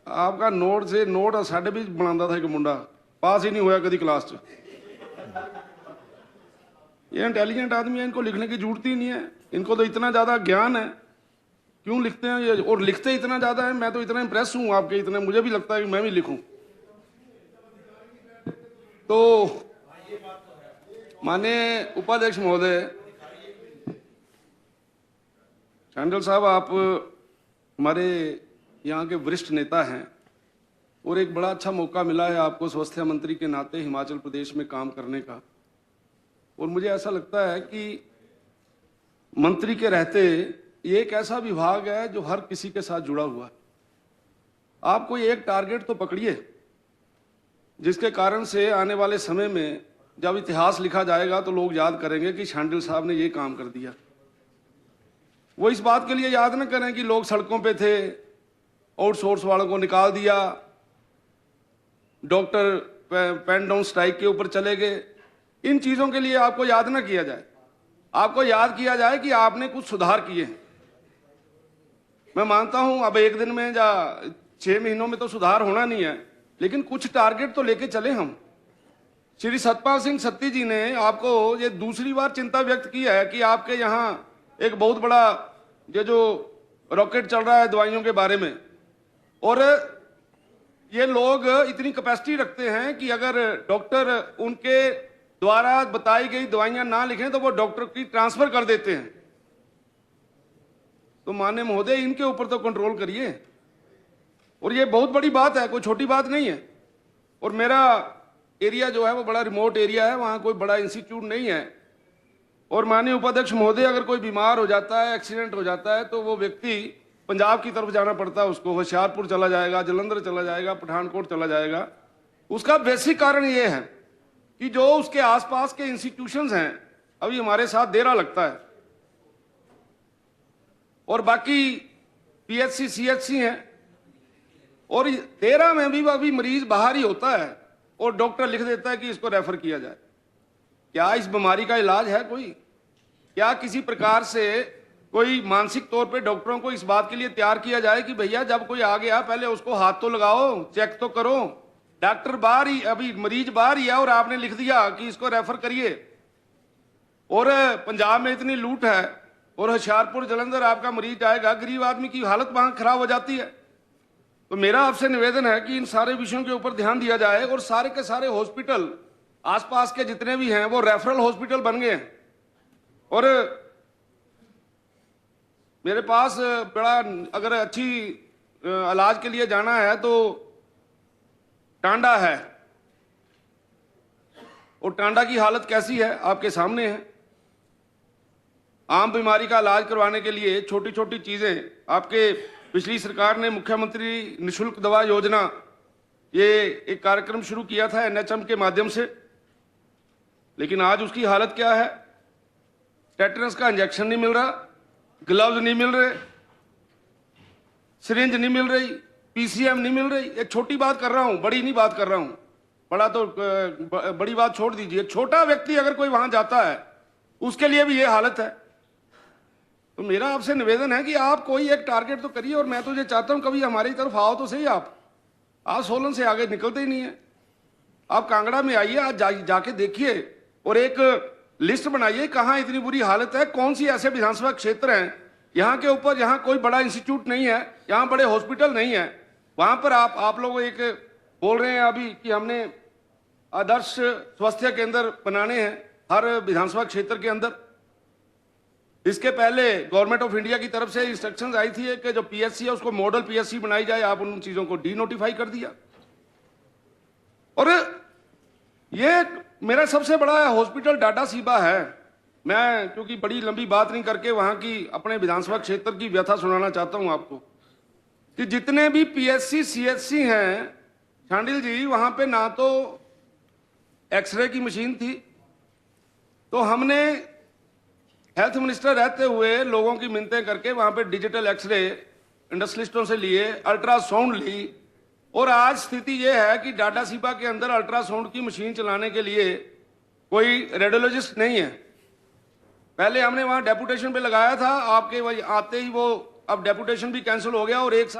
आपका नोट से नोट साढ़े भी बनाता था एक मुंडा, पास ही नहीं हुआ कभी क्लास च। ये इंटेलिजेंट आदमी है, इनको लिखने की जरूरत ही नहीं है। इनको तो इतना ज्यादा ज्ञान है, क्यों लिखते हैं ये? और लिखते इतना ज्यादा है। मैं तो इतना इंप्रेस हूं आपके, इतना मुझे भी लगता है कि मैं भी लिखूं। तो माननीय उपाध्यक्ष महोदय, शांडिल साहब, आप हमारे यहाँ के वरिष्ठ नेता हैं और एक बड़ा अच्छा मौका मिला है आपको स्वास्थ्य मंत्री के नाते हिमाचल प्रदेश में काम करने का। और मुझे ऐसा लगता है कि मंत्री के रहते ये एक ऐसा विभाग है जो हर किसी के साथ जुड़ा हुआ है। आप कोई एक टारगेट तो पकड़िए जिसके कारण से आने वाले समय में जब इतिहास लिखा जाएगा तो लोग याद करेंगे कि शांडिल साहब ने ये काम कर दिया। वो इस बात के लिए याद न करें कि लोग सड़कों पे थे, आउटसोर्स वालों को निकाल दिया, डॉक्टर पेन डाउन स्ट्राइक के ऊपर चले गए। इन चीजों के लिए आपको याद ना किया जाए, आपको याद किया जाए कि आपने कुछ सुधार किए। मैं मानता हूं अब एक दिन में या 6 महीनों में तो सुधार होना नहीं है, लेकिन कुछ टारगेट तो लेके चले हम। श्री सतपाल सिंह सत्ती जी ने आपको ये दूसरी बार चिंता व्यक्त की है कि आपके यहाँ एक बहुत बड़ा ये जो रॉकेट चल रहा है दवाइयों के बारे में, और ये लोग इतनी कैपेसिटी रखते हैं कि अगर डॉक्टर उनके द्वारा बताई गई दवाइयां ना लिखें तो वो डॉक्टर की ट्रांसफर कर देते हैं। तो माननीय महोदय, इनके ऊपर तो कंट्रोल करिए। और ये बहुत बड़ी बात है, कोई छोटी बात नहीं है। और मेरा एरिया जो है वो बड़ा रिमोट एरिया है, वहां कोई बड़ा इंस्टीट्यूट नहीं है। और माननीय उपाध्यक्ष महोदय, अगर कोई बीमार हो जाता है, एक्सीडेंट हो जाता है, तो वो व्यक्ति पंजाब की तरफ जाना पड़ता है, उसको होशियारपुर चला जाएगा, जलंधर चला जाएगा, पठानकोट चला जाएगा। उसका बेसिक कारण ये है कि जो उसके आसपास के इंस्टीट्यूशंस हैं, अभी हमारे साथ देरा लगता है और बाकी पीएचसी सीएचसी हैं, और देरा में भी अभी मरीज बाहर ही होता है और डॉक्टर लिख देता है कि इसको रेफर किया जाए। क्या इस बीमारी का इलाज है कोई? क्या किसी प्रकार से कोई मानसिक तौर पे डॉक्टरों को इस बात के लिए तैयार किया जाए कि भैया जब कोई आ गया पहले उसको हाथ तो लगाओ, चेक तो करो। डॉक्टर बाहर ही, अभी मरीज बाहर ही है और आपने लिख दिया कि इसको रेफर करिए। और पंजाब में इतनी लूट है और होशियारपुर जलंधर आपका मरीज आएगा, गरीब आदमी की हालत वहां खराब हो जाती है। तो मेरा आपसे निवेदन है कि इन सारे विषयों के ऊपर ध्यान दिया जाए और सारे के सारे हॉस्पिटल आसपास के जितने भी हैं वो रेफरल हॉस्पिटल बन गए हैं। और मेरे पास बड़ा, अगर अच्छी इलाज के लिए जाना है तो टांडा है, और टांडा की हालत कैसी है आपके सामने है। आम बीमारी का इलाज करवाने के लिए छोटी छोटी चीजें आपके पिछली सरकार ने मुख्यमंत्री निशुल्क दवा योजना, ये एक कार्यक्रम शुरू किया था एनएचएम के माध्यम से, लेकिन आज उसकी हालत क्या है? टेटनस का इंजेक्शन नहीं मिल रहा, ग्लव्स नहीं मिल रहे, सिरिंज नहीं मिल रही, पीसीएम नहीं मिल रही। एक छोटी बात कर रहा हूं, बड़ी नहीं बात कर रहा हूं। बड़ा तो बड़ी बात छोड़ दीजिए, छोटा व्यक्ति अगर कोई वहां जाता है उसके लिए भी ये हालत है। तो मेरा आपसे निवेदन है कि आप कोई एक टारगेट तो करिए। और मैं तो ये चाहता हूं कभी हमारी तरफ आओ तो सही। आप सोलन से आगे निकलते ही नहीं है। आप कांगड़ा में आइए, आज जाके देखिए और एक लिस्ट बनाइए कहां इतनी बुरी हालत है, कौन सी ऐसे विधानसभा क्षेत्र हैं यहाँ के ऊपर जहां कोई बड़ा इंस्टीट्यूट नहीं है, यहाँ बड़े हॉस्पिटल नहीं है। वहां पर आप लोग एक बोल रहे हैं अभी कि हमने आदर्श स्वास्थ्य केंद्र बनाने हैं हर विधानसभा क्षेत्र के अंदर। इसके पहले गवर्नमेंट ऑफ इंडिया की तरफ से इंस्ट्रक्शंस आई थी कि जो पीएचसी है उसको मॉडल पीएचसी बनाई जाए। आप उन चीजों को डीनोटिफाई कर दिया। और ये मेरा सबसे बड़ा हॉस्पिटल डाटा सीबा है। मैं क्योंकि बड़ी लंबी बात नहीं करके वहां की अपने विधानसभा क्षेत्र की व्यथा सुनाना चाहता हूं आपको कि जितने भी पीएचसी सीएचसी हैं शांडिल जी, वहां पे ना तो एक्सरे की मशीन थी, तो हमने हेल्थ मिनिस्टर रहते हुए लोगों की मिन्नतें करके वहां पे डिजिटल एक्सरे इंडस्ट्रियलिस्टों से लिए, अल्ट्रासाउंड ली। और आज स्थिति यह है कि डाटा सीबा के अंदर अल्ट्रासाउंड की मशीन चलाने के लिए कोई रेडियोलॉजिस्ट नहीं है। पहले हमने वहां डेपुटेशन पे लगाया था, आपके वही आते ही वो अब डेपुटेशन भी कैंसिल हो गया और एक